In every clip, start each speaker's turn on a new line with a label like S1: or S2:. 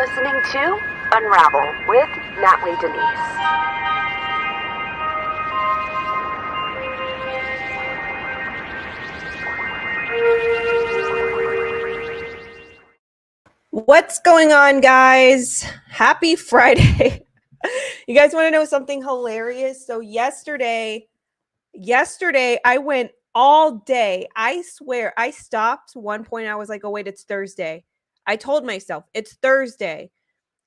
S1: listening to Unravel with Natalie Denise.
S2: What's going on, guys? Happy Friday. You guys want to know something hilarious? So yesterday I went all day. I swear, I stopped one point. I was like, oh, wait, it's Thursday. I told myself it's Thursday.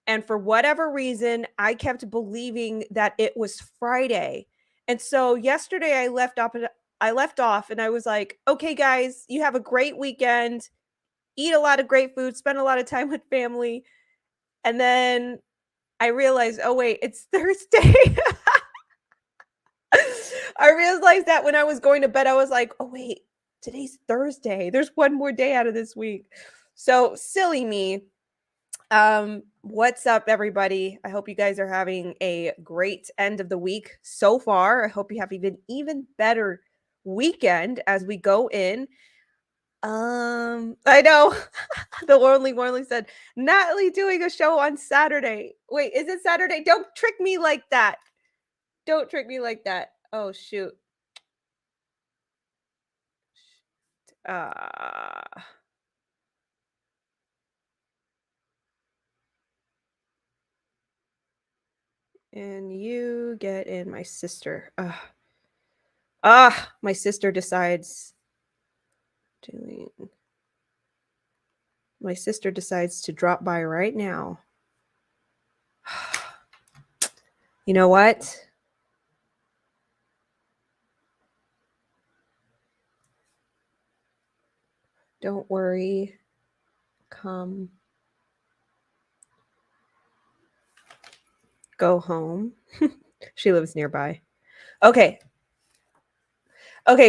S2: And for whatever reason, I kept believing that it was Friday. And so yesterday I left off and I was like, okay, guys, you have a great weekend. Eat a lot of great food, spend a lot of time with family. And then I realized, oh, wait, it's Thursday. I realized that when I was going to bed, I was like, oh, wait, today's Thursday. There's one more day out of this week. So silly me. What's up, everybody? I hope you guys are having a great end of the week so far. I hope you have even better weekend as we go in. I know. The Lonely Warling said, Natalie doing a show on Saturday. Wait, is it Saturday? Don't trick me like that. Don't trick me like that. Oh, shoot. And you get in my sister. My sister decides to drop by right now. You know what? Don't worry. Come. Go home. She lives nearby. Okay,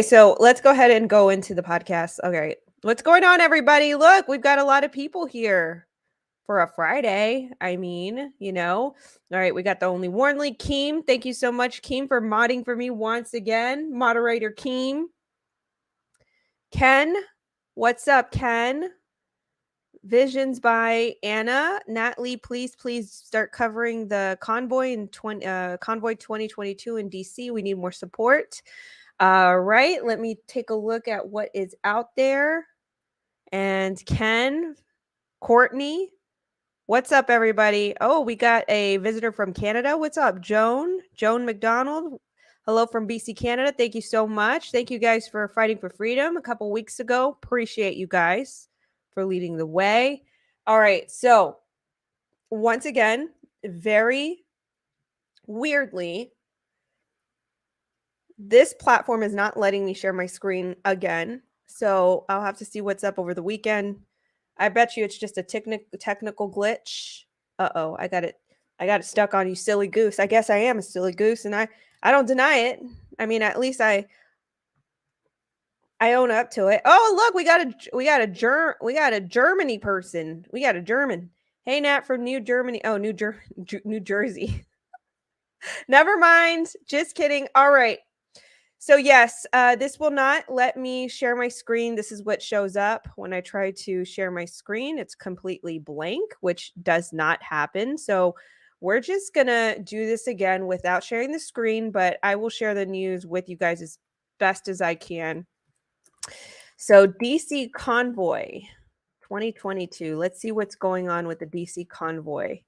S2: so let's go ahead and go into the podcast. Okay, what's going on, everybody? Look, we've got a lot of people here for a Friday. I mean, all right, we got the Only Warnly, Keem. Thank you so much, Keem, for modding for me once again. Moderator Keem. Ken, what's up, Ken? Visions by Anna. Natalie, please start covering the Convoy in Convoy 2022 in DC. We need more support. Right, let me take a look at what is out there. And Ken, Courtney, what's up, everybody? Oh, we got a visitor from Canada. What's up, Joan McDonald? Hello from BC, Canada. Thank you so much. Thank you guys for fighting for freedom a couple weeks ago. Appreciate you guys for leading the way. All right, so once again, very weirdly, this platform is not letting me share my screen again. So I'll have to see what's up over the weekend. I bet you it's just a technical glitch. Uh-oh, I got it stuck on, you silly goose. I guess I am a silly goose, and I don't deny it. I mean, at least I own up to it. Oh, look, we got a Germany person. We got a German. Hey, Nat from New Germany. Oh, New Jersey. Never mind. Just kidding. All right. So yes, this will not let me share my screen. This is what shows up when I try to share my screen. It's completely blank, which does not happen. So we're just going to do this again without sharing the screen, but I will share the news with you guys as best as I can. So DC Convoy 2022. Let's see what's going on with the DC Convoy.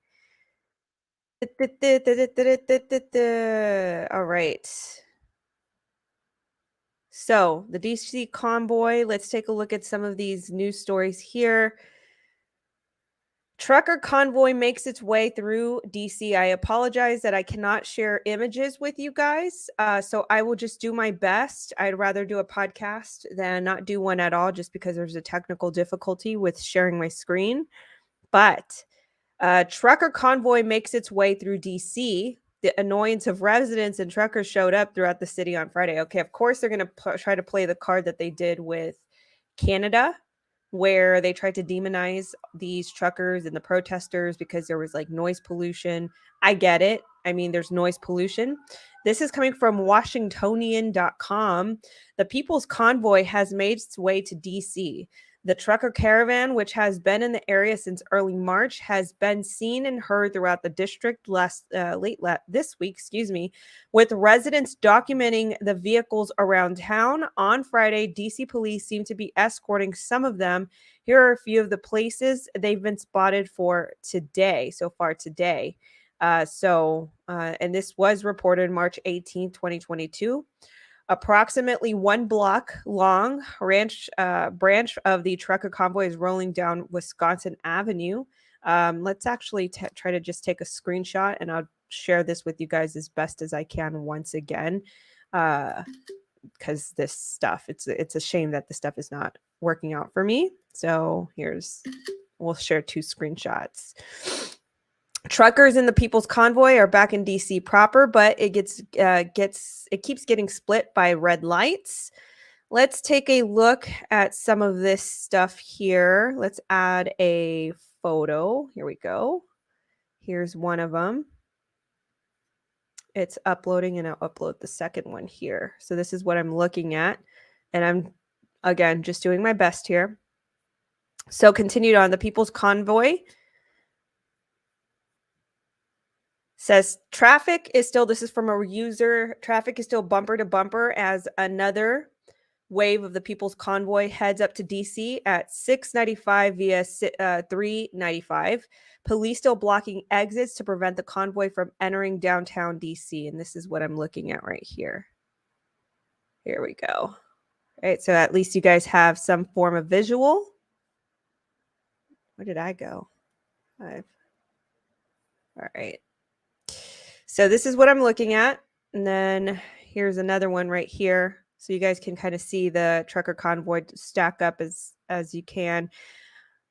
S2: All right. So the DC Convoy, let's take a look at some of these news stories here. Trucker convoy makes its way through DC. I apologize that I cannot share images with you guys. So I will just do my best. I'd rather do a podcast than not do one at all, just because there's a technical difficulty with sharing my screen. But trucker convoy makes its way through DC. The annoyance of residents and truckers showed up throughout the city on Friday. Okay, of course, they're going to try to play the card that they did with Canada, where they tried to demonize these truckers and the protesters because there was like noise pollution. I get it. I mean, there's noise pollution. This is coming from Washingtonian.com. The People's Convoy has made its way to DC. The trucker caravan, which has been in the area since early March, has been seen and heard throughout the district this week, with residents documenting the vehicles around town. On Friday, DC police seem to be escorting some of them. Here are a few of the places they've been spotted for today, so far today. And this was reported March 18th, 2022. Approximately 1 block long branch of the trucker convoy is rolling down Wisconsin Avenue. Let's actually try to just take a screenshot, and I'll share this with you guys as best as I can once again, because this stuff, it's a shame that the stuff is not working out for me. So we'll share 2 screenshots. Truckers in the People's Convoy are back in DC proper, but it keeps getting split by red lights. Let's take a look at some of this stuff here. Let's add a photo. Here we go. Here's one of them. It's uploading, and I'll upload the second one here. So this is what I'm looking at, and I'm, again, just doing my best here. So continued on, the People's Convoy says traffic is still, this is from a user, traffic is still bumper to bumper as another wave of the People's Convoy heads up to DC at 695 via 395. Police still blocking exits to prevent the convoy from entering downtown DC. And this is what I'm looking at right here. Here we go. All right, so at least you guys have some form of visual. Where did I go? 5. All right. So this is what I'm looking at. And then here's another one right here. So you guys can kind of see the trucker convoy stack up as you can.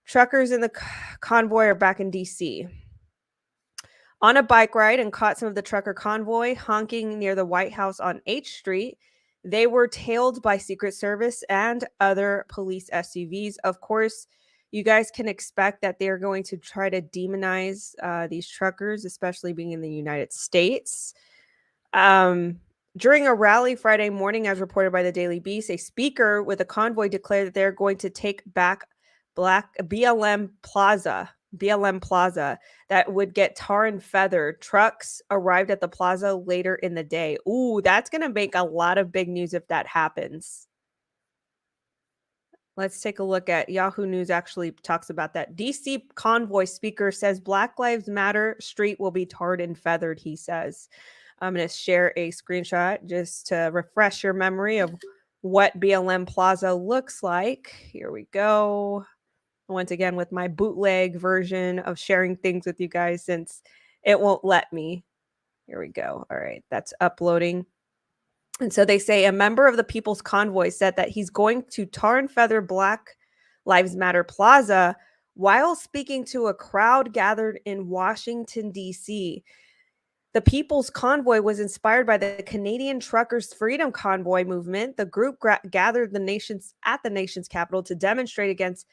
S2: Truckers in the convoy are back in DC. On a bike ride and caught some of the trucker convoy honking near the White House on H Street. They were tailed by Secret Service and other police SUVs. Of course, you guys can expect that they're going to try to demonize these truckers, especially being in the United States. During a rally Friday morning, as reported by the Daily Beast, a speaker with a convoy declared that they're going to take back BLM Plaza that would get tar and feathered. Trucks arrived at the plaza later in the day. Ooh, that's going to make a lot of big news if that happens. Let's take a look at Yahoo News actually talks about that. DC convoy speaker says Black Lives Matter street will be tarred and feathered, he says. I'm going to share a screenshot just to refresh your memory of what BLM Plaza looks like. Here we go. Once again, with my bootleg version of sharing things with you guys, since it won't let me. Here we go. All right, that's uploading. And so they say a member of the People's Convoy said that he's going to tar and feather Black Lives Matter Plaza while speaking to a crowd gathered in Washington, D.C. The People's Convoy was inspired by the Canadian Truckers' Freedom Convoy movement. The group gathered at the nation's capital to demonstrate against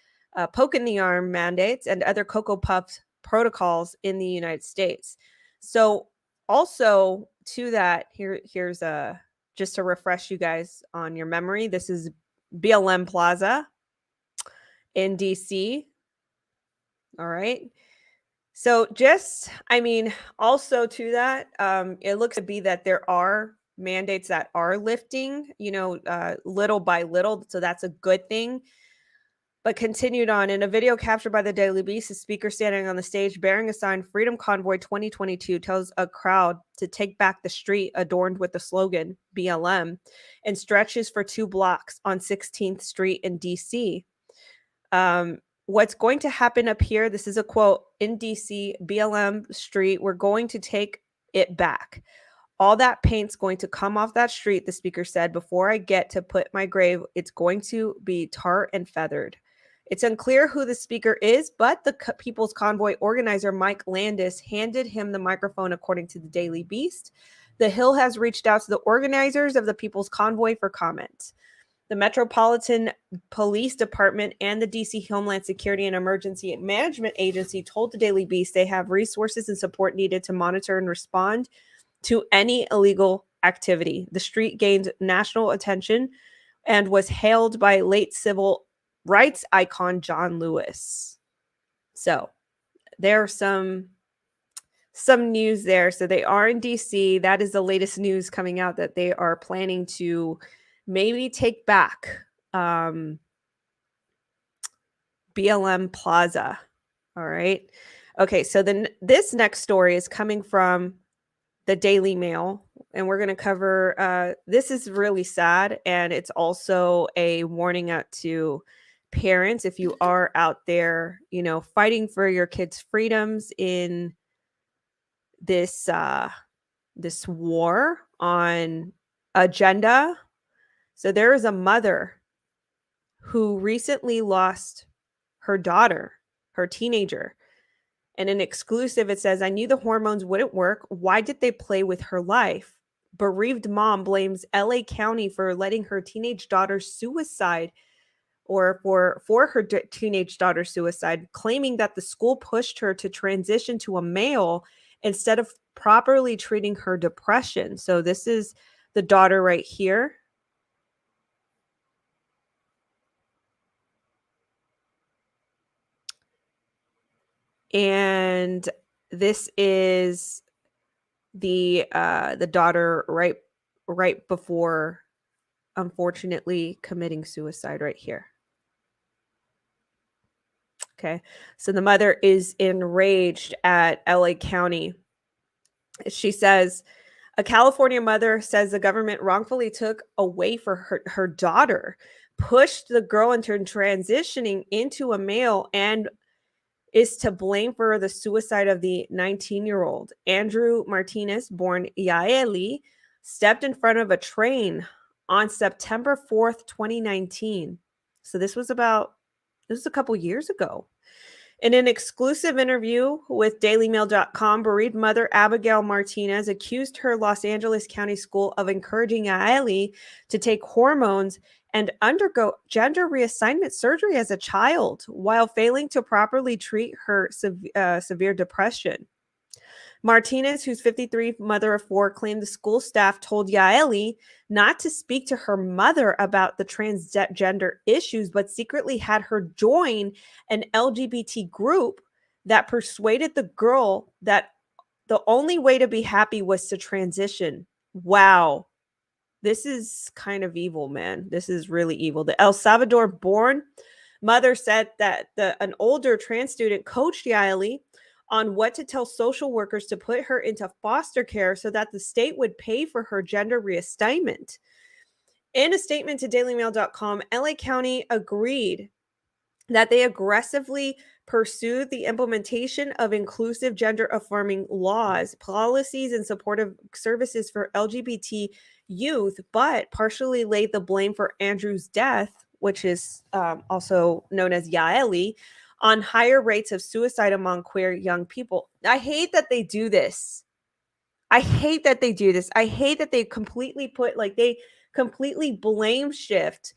S2: poke in the arm mandates and other Cocoa Puff protocols in the United States. So also to that, here's a just to refresh you guys on your memory. This is BLM Plaza in DC. All right. So also to that, it looks to be that there are mandates that are lifting, little by little. So that's a good thing. But continued on, in a video captured by the Daily Beast, a speaker standing on the stage bearing a sign, Freedom Convoy 2022, tells a crowd to take back the street adorned with the slogan BLM and stretches for 2 blocks on 16th Street in DC. What's going to happen up here, this is a quote, in DC, BLM Street, we're going to take it back. All that paint's going to come off that street, the speaker said. Before I get to put my grave, it's going to be tar and feathered. It's unclear who the speaker is, but the People's Convoy organizer, Mike Landis, handed him the microphone, according to the Daily Beast. The Hill has reached out to the organizers of the People's Convoy for comment. The Metropolitan Police Department and the DC Homeland Security and Emergency Management Agency told the Daily Beast they have resources and support needed to monitor and respond to any illegal activity. The street gained national attention and was hailed by late civil rights icon John Lewis. So there's some news there. So they are in DC. That is the latest news coming out, that they are planning to maybe take back BLM Plaza. All right. Okay. So then this next story is coming from the Daily Mail, and we're going to cover this is really sad, and it's also a warning out to parents if you are out there, fighting for your kids' freedoms in this this war on agenda. So there is a mother who recently lost her daughter, her teenager. And in exclusive, it says, I knew the hormones wouldn't work. Why did they play with her life? Bereaved mom blames LA County for letting her teenage daughter's suicide, or for her teenage daughter's suicide, claiming that the school pushed her to transition to a male instead of properly treating her depression. So this is the daughter right here. And this is the daughter right before, unfortunately, committing suicide right here. Okay. So the mother is enraged at LA County. She says, a California mother says the government wrongfully took away for her daughter, pushed the girl into transitioning into a male, and is to blame for the suicide of the 19-year-old. Andrew Martinez, born Yaeli, stepped in front of a train on September 4th, 2019. So this was a couple years ago. In an exclusive interview with dailymail.com, bereaved mother Abigail Martinez accused her Los Angeles County school of encouraging Yaeli to take hormones and undergo gender reassignment surgery as a child while failing to properly treat her severe depression. Martinez, who's 53, mother of 4, claimed the school staff told Yaeli not to speak to her mother about the transgender issues, but secretly had her join an LGBT group that persuaded the girl that the only way to be happy was to transition. Wow. This is kind of evil, man. This is really evil. The El Salvador born mother said that an older trans student coached Yaeli on what to tell social workers to put her into foster care so that the state would pay for her gender reassignment. In a statement to dailymail.com, LA County agreed that they aggressively pursued the implementation of inclusive gender-affirming laws, policies, and supportive services for LGBT youth, but partially laid the blame for Andrew's death, which is also known as Yaeli, on higher rates of suicide among queer young people. I hate that they do this. I hate that they completely they completely blame shift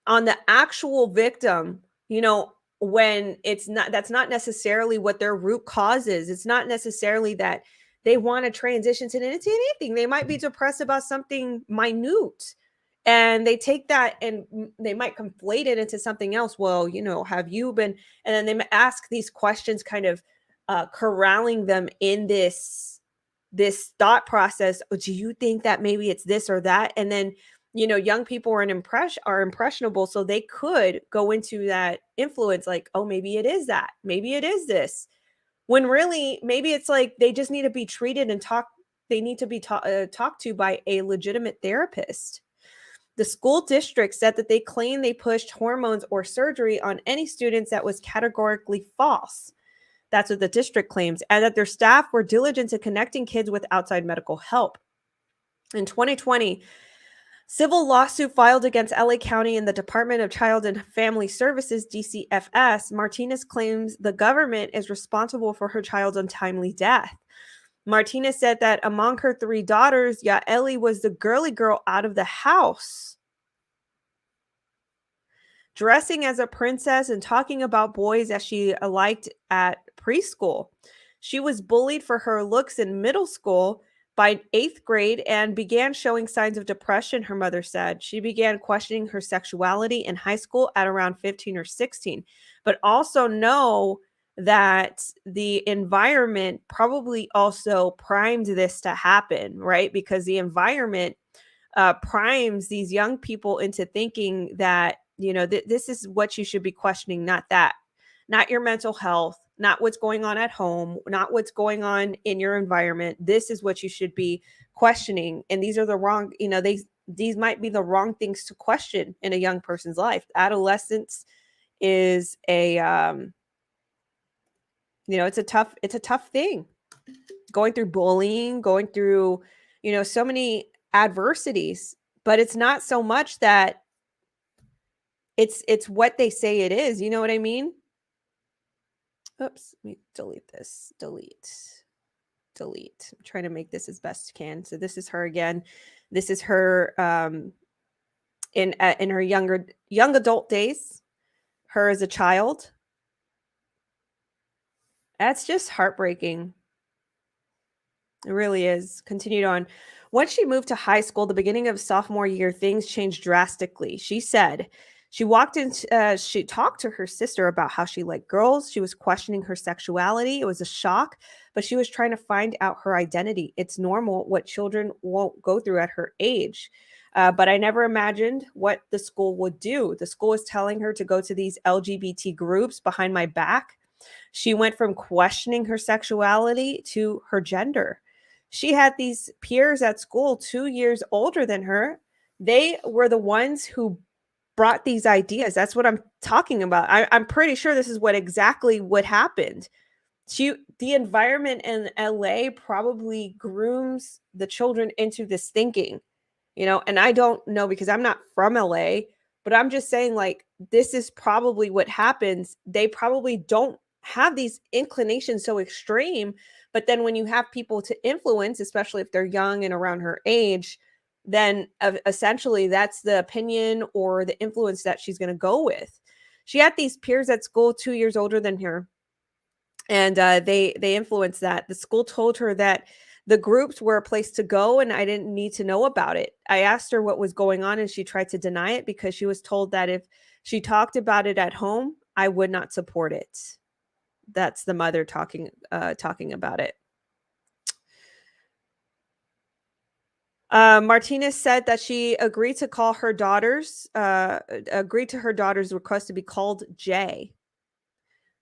S2: on the actual victim, when that's not necessarily what their root cause is. It's not necessarily that they want to transition to anything. They might be depressed about something minute, and they take that and they might conflate it into something else. Well, have you been, and then they ask these questions, kind of corralling them in this thought process. Do you think that maybe it's this or that? And then, young people are impressionable, so they could go into that influence, like, oh, maybe it is that, maybe it is this, when really maybe it's like they just need to be treated and they need to be talked to by a legitimate therapist. The school district said that they claim they pushed hormones or surgery on any students that was categorically false. That's what the district claims, and that their staff were diligent in connecting kids with outside medical help. In 2020, civil lawsuit filed against LA County and the Department of Child and Family Services, DCFS. Martinez claims the government is responsible for her child's untimely death. Martinez said that among her 3 daughters, Yaeli was the girly girl out of the house, dressing as a princess and talking about boys as she liked at preschool. She was bullied for her looks in middle school, by 8th grade and began showing signs of depression, her mother said. She began questioning her sexuality in high school at around 15 or 16. But also know that the environment probably also primed this to happen, right? Because the environment primes these young people into thinking that, this is what you should be questioning, not that, not your mental health, not what's going on at home, not what's going on in your environment. This is what you should be questioning. And these are the wrong, these might be the wrong things to question in a young person's life. Adolescence is it's a tough thing. Going through bullying, going through, so many adversities, but it's not so much that it's what they say it is. You know what I mean? Oops, let me delete this. Delete. I'm trying to make this as best I can. So this is her again. This is her in her young adult days. Her as a child. That's just heartbreaking. It really is. Continued on. Once she moved to high school, the beginning of sophomore year, things changed drastically. She said she she talked to her sister about how she liked girls. She was questioning her sexuality. It was a shock, but she was trying to find out her identity. It's normal what children won't go through at her age. But I never imagined what the school would do. The school was telling her to go to these LGBT groups behind my back. She went from questioning her sexuality to her gender. She had these peers at school 2 years older than her. They were the ones who brought these ideas. That's what I'm talking about. I'm pretty sure this is exactly what happened. The environment in LA probably grooms the children into this thinking, and I don't know because I'm not from LA, but I'm just saying, like, this is probably what happens. They probably don't have these inclinations so extreme, but then when you have people to influence, especially if they're young and around her age, then essentially that's the opinion or the influence that she's going to go with. She had these peers at school 2 years older than her, and they influenced that. The school told her that the groups were a place to go, and I didn't need to know about it. I asked her what was going on, and she tried to deny it because she was told that if she talked about it at home, I would not support it. That's the mother talking about it. Martinez said that she agreed to her daughter's request to be called Jay,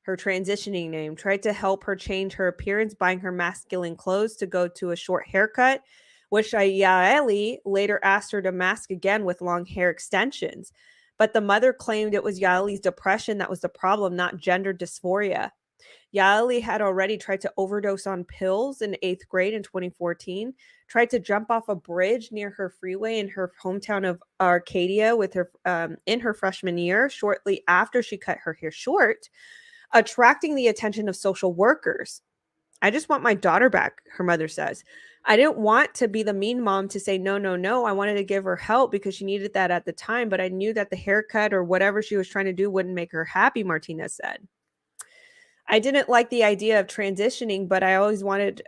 S2: her transitioning name, tried to help her change her appearance, buying her masculine clothes to go to a short haircut, which Yaeli later asked her to mask again with long hair extensions. But the mother claimed it was Yaeli's depression that was the problem, not gender dysphoria. Yaeli had already tried to overdose on pills in 8th grade in 2014, tried to jump off a bridge near her freeway in her hometown of Arcadia with her in her freshman year, shortly after she cut her hair short, attracting the attention of social workers. I just want my daughter back, her mother says. I didn't want to be the mean mom to say, no, no, no. I wanted to give her help because she needed that at the time, but I knew that the haircut or whatever she was trying to do wouldn't make her happy, Martinez said. I didn't like the idea of transitioning, but I always wanted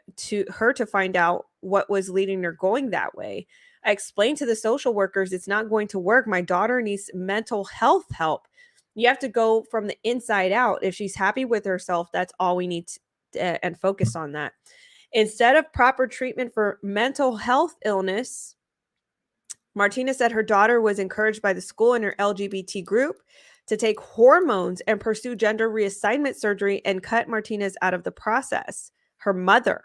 S2: her to find out what was leading her going that way. I explained to the social workers, it's not going to work. My daughter needs mental health help. You have to go from the inside out. If she's happy with herself, that's all we need and focus on that. Instead of proper treatment for mental health illness, Martinez said her daughter was encouraged by the school and her LGBT group to take hormones and pursue gender reassignment surgery and cut Martinez out of the process. Her mother,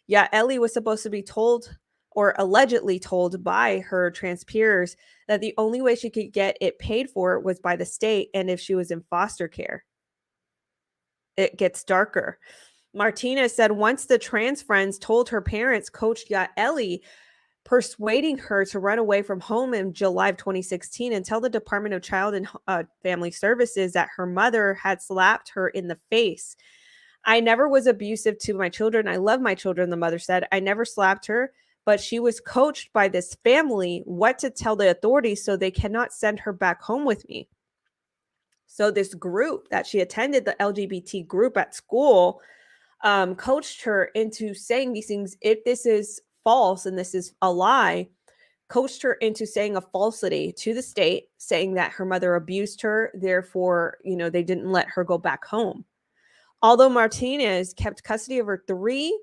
S2: Yaeli, was supposed to be told or allegedly told by her trans peers that the only way she could get it paid for was by the state and if she was in foster care. It gets darker. Martinez said once the trans friends told her parents, Coach Yaeli, persuading her to run away from home in July of 2016 and tell the Department of Child and Family Services that her mother had slapped her in the face. I never was abusive to my children. I love my children, the mother said. I never slapped her, but she was coached by this family what to tell the authorities so they cannot send her back home with me. So this group that she attended, the LGBT group at school, coached her into saying these things. If this is false and this is a lie, coached her into saying a falsity to the state, saying that her mother abused her, therefore, they didn't let her go back home. Although Martinez kept custody of her 3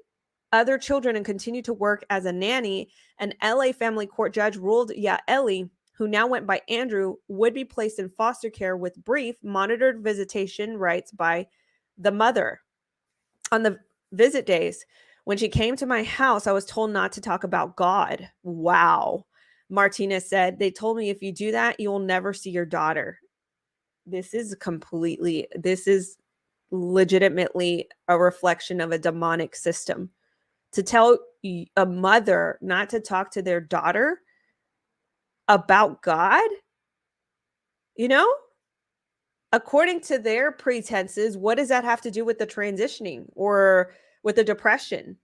S2: other children and continued to work as a nanny, an LA family court judge ruled Yaeli, who now went by Andrew, would be placed in foster care with brief monitored visitation rights by the mother. On the visit days, when she came to my house, I was told not to talk about God. Wow. Martinez said, they told me if you do that, you will never see your daughter. This is legitimately a reflection of a demonic system. To tell a mother not to talk to their daughter about God, according to their pretenses, what does that have to do with the transitioning or with the depression?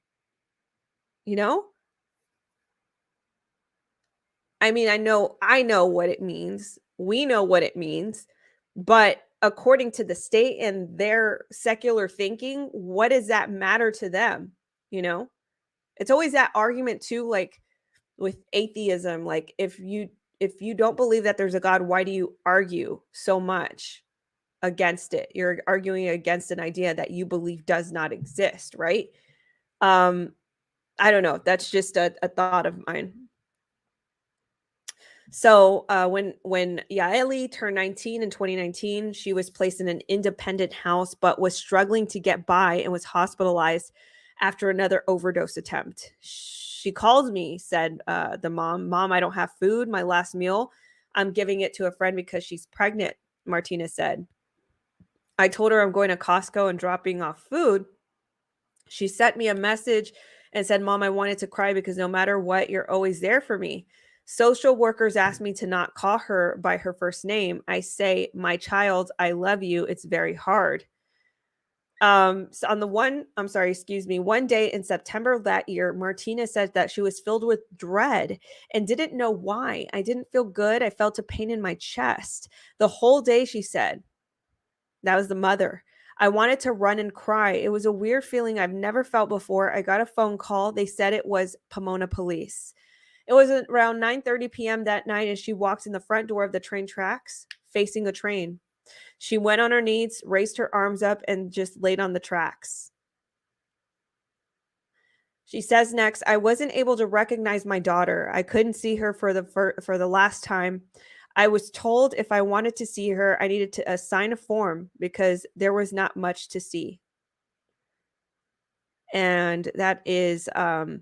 S2: I mean, I know what it means. We know what it means. But according to the state and their secular thinking, what does that matter to them? It's always that argument too, like with atheism, like if you don't believe that there's a God, why do you argue so much against it? You're arguing against an idea that you believe does not exist, right? I don't know. That's just a thought of mine. So when Yaeli turned 19 in 2019, she was placed in an independent house, but was struggling to get by and was hospitalized after another overdose attempt. She called me, said the mom, I don't have food. My last meal, I'm giving it to a friend because she's pregnant, Martinez said. I told her I'm going to Costco and dropping off food. She sent me a message and said, Mom, I wanted to cry because no matter what, you're always there for me. Social workers asked me to not call her by her first name. I say, my child, I love you. It's very hard. One day in September of that year, Martina said that she was filled with dread and didn't know why. I didn't feel good. I felt a pain in my chest. The whole day, she said. That was the mother. I wanted to run and cry. It was a weird feeling I've never felt before. I got a phone call. They said it was Pomona police. It was around 9:30 p.m. that night, and she walked in the front door of the train tracks, facing a train. She went on her knees, raised her arms up, and just laid on the tracks. She says next, I wasn't able to recognize my daughter. I couldn't see her for the last time. I was told if I wanted to see her, I needed to sign a form because there was not much to see. And that is, wow,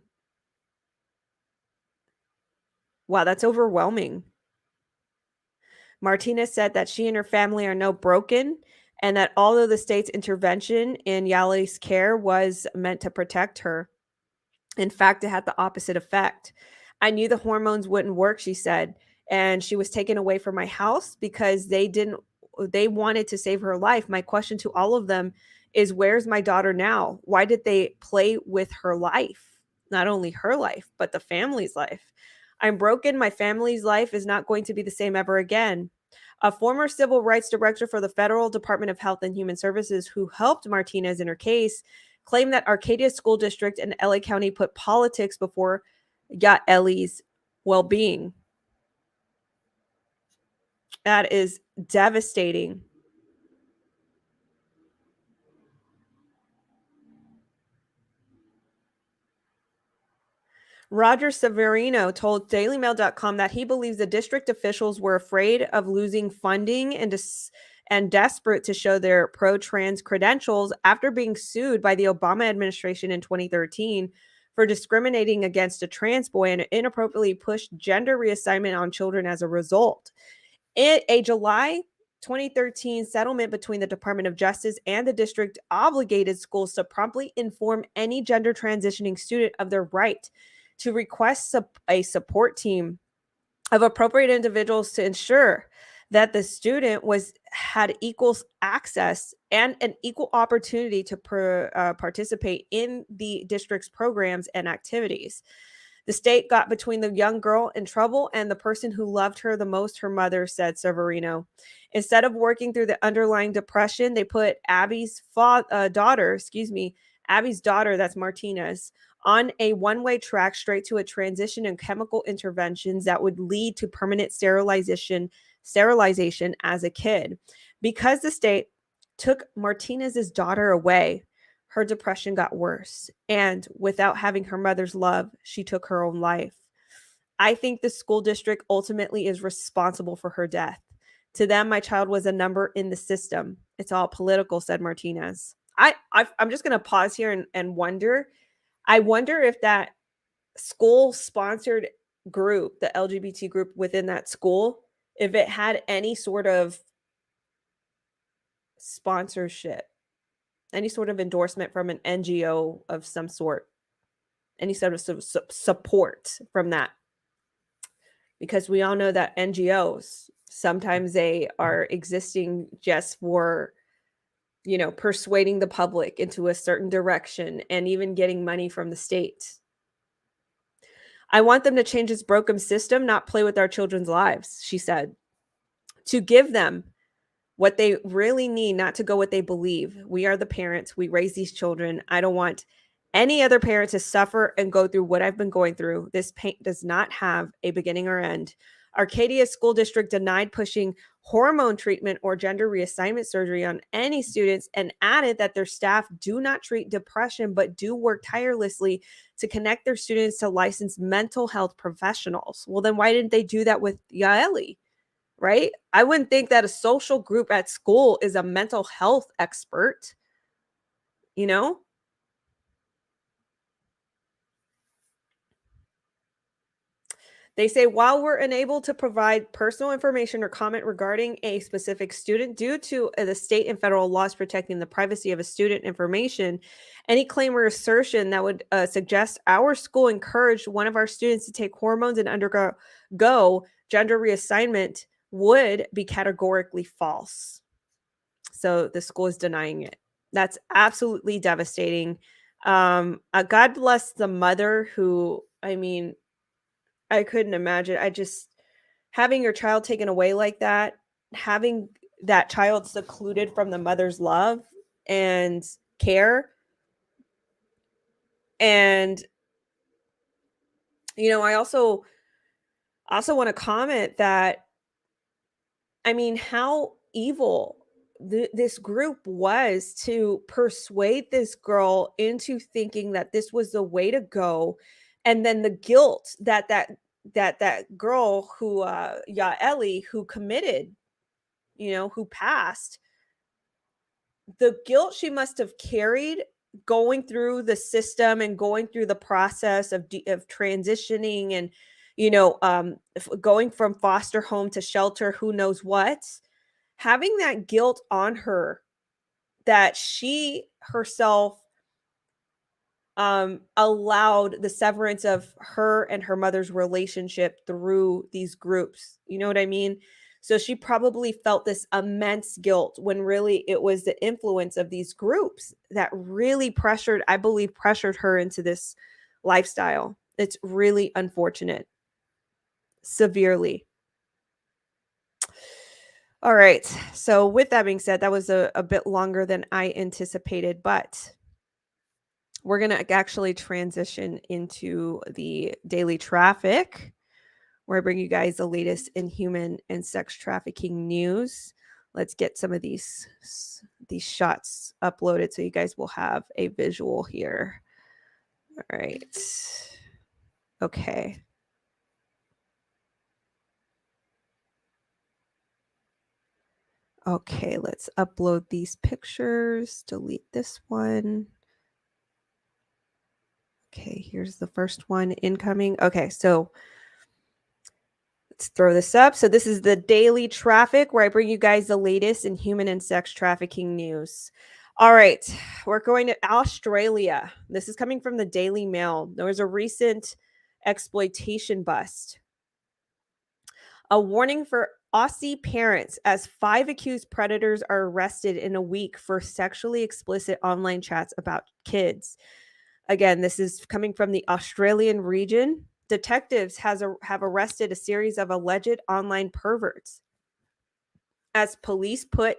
S2: that's overwhelming. Martinez said that she and her family are now broken and that although the state's intervention in Yaeli's care was meant to protect her, in fact, it had the opposite effect. I knew the hormones wouldn't work, she said, and she was taken away from my house because they wanted to save her life. My question to all of them is, where's my daughter now? Why did they play with her life? Not only her life, but the family's life. I'm broken. My family's life is not going to be the same ever again. A former civil rights director for the Federal Department of Health and Human Services who helped Martinez in her case claimed that Arcadia School District and LA County put politics before Yaeli's well-being. That is devastating. Roger Severino told DailyMail.com that he believes the district officials were afraid of losing funding and desperate to show their pro-trans credentials after being sued by the Obama administration in 2013 for discriminating against a trans boy and inappropriately pushed gender reassignment on children as a result. In a July 2013 settlement between the Department of Justice and the district obligated schools to promptly inform any gender transitioning student of their right to request a support team of appropriate individuals to ensure that the student had equal access and an equal opportunity to participate in the district's programs and activities. The state got between the young girl in trouble and the person who loved her the most, her mother, said Severino. Instead of working through the underlying depression, they put Abby's daughter, that's Martinez, on a one-way track straight to a transition and chemical interventions that would lead to permanent sterilization as a kid. Because the state took Martinez's daughter away, her depression got worse. And without having her mother's love, she took her own life. I think the school district ultimately is responsible for her death. To them, my child was a number in the system. It's all political, said Martinez. I'm just going to pause here and wonder. I wonder if that school sponsored group, the LGBT group within that school, if it had any sort of sponsorship, any sort of endorsement from an NGO of some sort, any sort of support from that. Because we all know that NGOs, sometimes they are existing just for, persuading the public into a certain direction and even getting money from the state. I want them to change this broken system, not play with our children's lives, she said. To give them what they really need, not to go what they believe. We are the parents. We raise these children. I don't want any other parent to suffer and go through what I've been going through. This pain does not have a beginning or end. Arcadia School District denied pushing hormone treatment or gender reassignment surgery on any students and added that their staff do not treat depression, but do work tirelessly to connect their students to licensed mental health professionals. Well, then why didn't they do that with Yaeli? Right? I wouldn't think that a social group at school is a mental health expert, you know? They say while we're unable to provide personal information or comment regarding a specific student due to the state and federal laws protecting the privacy of a student information, any claim or assertion that would suggest our school encouraged one of our students to take hormones and undergo gender reassignment would be categorically false. So the school is denying it. That's absolutely devastating. God bless the mother who, I couldn't imagine. Having your child taken away like that, having that child secluded from the mother's love and care. And, I also want to comment that, how evil this group was to persuade this girl into thinking that this was the way to go, and then the guilt that girl who Yaeli, who committed, who passed, the guilt she must have carried going through the system and going through the process of transitioning and going from foster home to shelter, who knows what, having that guilt on her that she herself allowed the severance of her and her mother's relationship through these groups. You know what I mean? So she probably felt this immense guilt when really it was the influence of these groups that really pressured her into this lifestyle. It's really unfortunate. Severely. All right. So with that being said, that was a bit longer than I anticipated, but we're going to actually transition into the daily traffic, where I bring you guys the latest in human and sex trafficking news. Let's get some of these shots uploaded so you guys will have a visual here. All right. Okay. Okay, let's upload these pictures. Delete this one. Okay, here's the first one incoming. Okay, so let's throw this up. So this is the daily traffic, where I bring you guys the latest in human and sex trafficking news. All right, we're going to Australia. This is coming from the Daily Mail. There was a recent exploitation bust. A warning for Aussie parents as 5 accused predators are arrested in a week for sexually explicit online chats about kids. Again, this is coming from the Australian region. Detectives have arrested a series of alleged online perverts as police put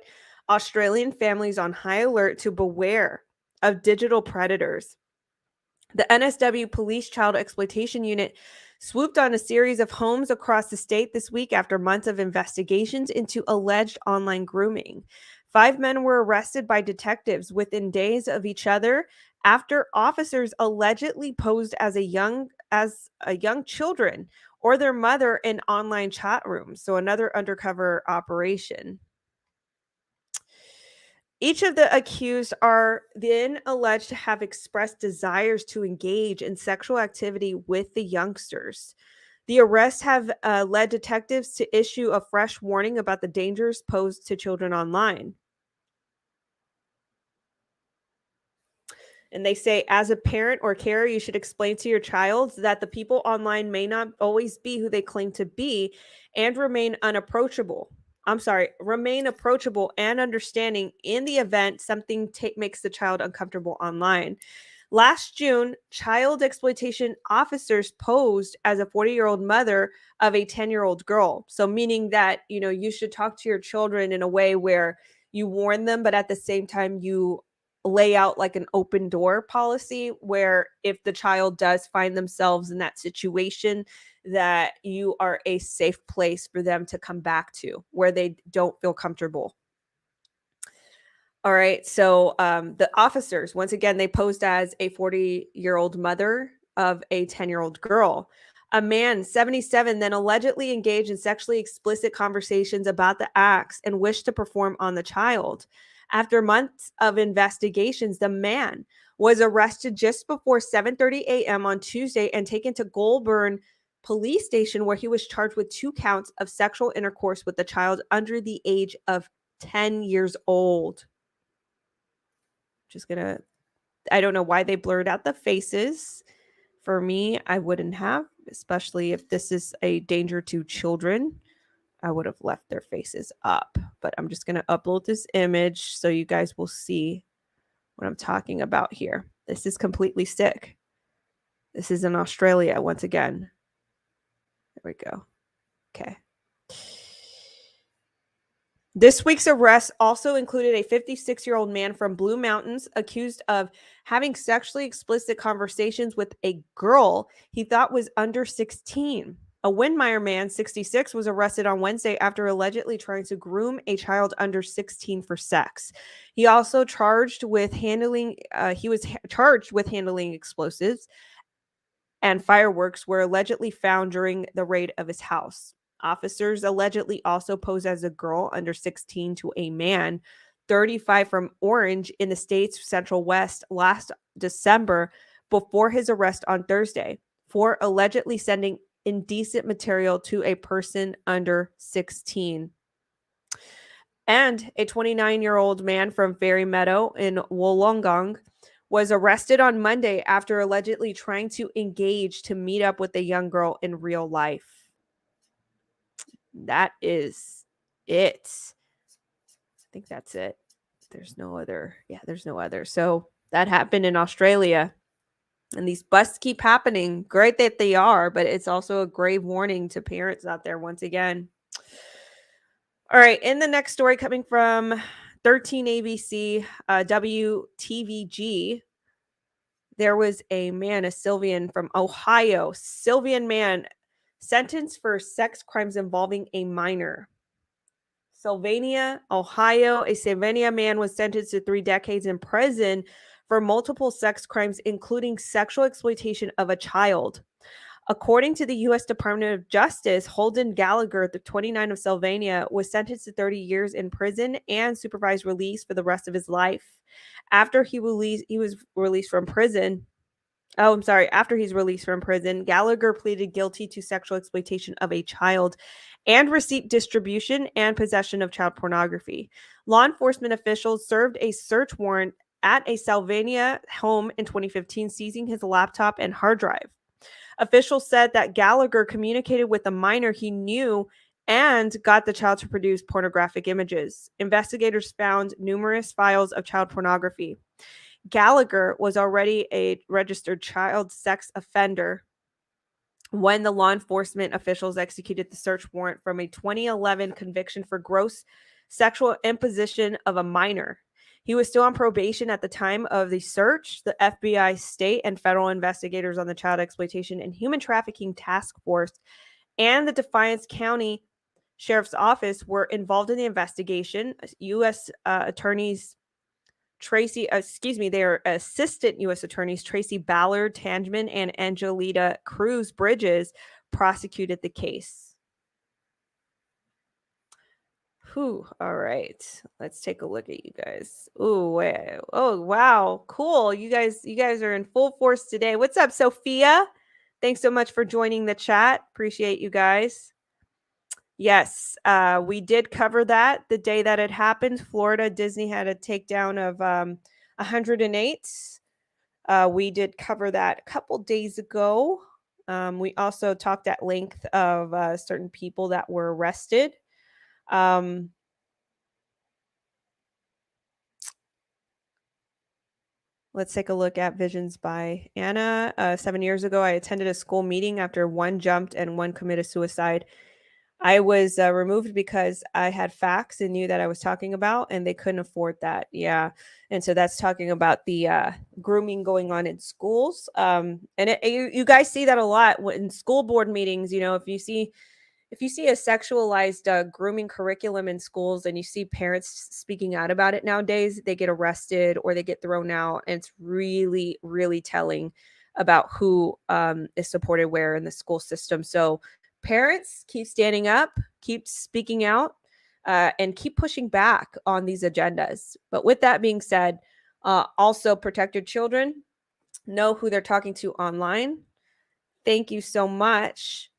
S2: Australian families on high alert to beware of digital predators. The NSW Police Child Exploitation Unit swooped on a series of homes across the state this week after months of investigations into alleged online grooming. 5 men were arrested by detectives within days of each other after officers allegedly posed as a young children or their mother in online chat rooms. So another undercover operation. Each of the accused are then alleged to have expressed desires to engage in sexual activity with the youngsters. The arrests have led detectives to issue a fresh warning about the dangers posed to children online. And they say, as a parent or carer, you should explain to your child that the people online may not always be who they claim to be and remain unapproachable. Remain approachable and understanding in the event something makes the child uncomfortable online. Last June, child exploitation officers posed as a 40-year-old mother of a 10-year-old girl. So meaning that, you should talk to your children in a way where you warn them, but at the same time you lay out like an open door policy where if the child does find themselves in that situation, that you are a safe place for them to come back to where they don't feel comfortable. All right. So the officers, once again, they posed as a 40-year-old mother of a 10-year-old girl. A man, 77, then allegedly engaged in sexually explicit conversations about the acts and wished to perform on the child. After months of investigations, the man was arrested just before 7:30 a.m. on Tuesday and taken to Goulburn Police Station, where he was charged with 2 counts of sexual intercourse with the child under the age of 10 years old. I don't know why they blurred out the faces. For me, I wouldn't have, especially if this is a danger to children. I would have left their faces up, but I'm just going to upload this image so you guys will see what I'm talking about here. This is completely sick. This is in Australia once again. There we go. Okay. This week's arrest also included a 56-year-old man from Blue Mountains accused of having sexually explicit conversations with a girl he thought was under 16. A Windmeyer man, 66, was arrested on Wednesday after allegedly trying to groom a child under 16 for sex. He also charged with handling explosives, and fireworks were allegedly found during the raid of his house. Officers allegedly also posed as a girl under 16 to a man, 35, from Orange in the state's Central West last December before his arrest on Thursday for allegedly sending indecent material to a person under 16. And a 29-year-old man from Fairy Meadow in Wollongong was arrested on Monday after allegedly trying to engage to meet up with a young girl in real life. That is it. I think that's it. There's no other. Yeah, there's no other. So that happened in Australia. And these busts keep happening. Great that they are, but it's also a grave warning to parents out there once again. All right. In the next story coming from 13 ABC, WTVG, there was a man, a Sylvian from Ohio, Sylvian man sentenced for sex crimes involving a minor. Sylvania, Ohio, a Sylvania man was sentenced to 3 decades in prison for multiple sex crimes, including sexual exploitation of a child. According to the U.S. Department of Justice, Holden Gallagher, the 29 of Sylvania, was sentenced to 30 years in prison and supervised release for the rest of his life. After he was released from prison, after he's released from prison, Gallagher pleaded guilty to sexual exploitation of a child and receipt distribution and possession of child pornography. Law enforcement officials served a search warrant at a Sylvania home in 2015, seizing his laptop and hard drive. Officials said that Gallagher communicated with a minor he knew and got the child to produce pornographic images. Investigators found numerous files of child pornography. Gallagher was already a registered child sex offender when the law enforcement officials executed the search warrant from a 2011 conviction for gross sexual imposition of a minor. He was still on probation at the time of the search. The FBI, state, and federal investigators on the Child Exploitation and Human Trafficking Task Force and the Defiance County Sheriff's Office were involved in the investigation. U.S. attorneys their assistant U.S. attorneys Tracy Ballard Tangeman and Angelita Cruz Bridges prosecuted the case. Whew. All right, let's take a look at you guys. Oh, wow, cool. You guys are in full force today. What's up, Sophia? Thanks so much for joining the chat. Appreciate you guys. Yes, we did cover that the day that it happened. Florida, Disney had a takedown of 108. We did cover that a couple days ago. We also talked at length of certain people that were arrested. Let's take a look at Visions by Anna. 7 years ago, I attended a school meeting after one jumped and one committed suicide. I was removed because I had facts and knew that I was talking about, and they couldn't afford that. Yeah. And so that's talking about the grooming going on in schools. And you guys see that a lot in school board meetings. If you see a sexualized grooming curriculum in schools and you see parents speaking out about it nowadays, they get arrested or they get thrown out. And it's really, really telling about who is supported where in the school system. So parents, keep standing up, keep speaking out, and keep pushing back on these agendas. But with that being said, also protect your children. Know who they're talking to online. Thank you so much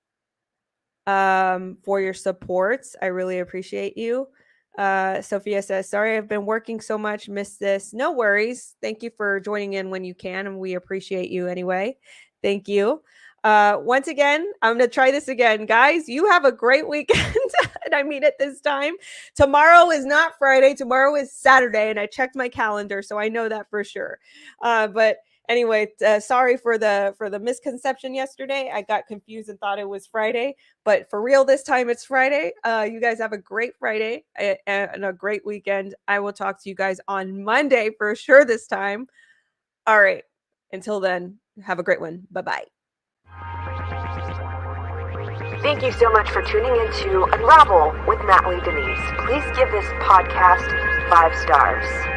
S2: for your support. I really appreciate you. Sophia says, sorry, I've been working so much, missed this. No worries. Thank you for joining in when you can, and we appreciate you anyway. Thank you. Once again, I'm going to try this again. Guys, you have a great weekend. And I mean it this time. Tomorrow is not Friday. Tomorrow is Saturday. And I checked my calendar, so I know that for sure. But anyway, sorry for the misconception yesterday. I got confused and thought it was Friday. But for real, this time it's Friday. You guys have a great Friday and a great weekend. I will talk to you guys on Monday for sure this time. All right. Until then, have a great one. Bye-bye.
S1: Thank you so much for tuning in to Unravel with Natalie Denise. Please give this podcast 5 stars.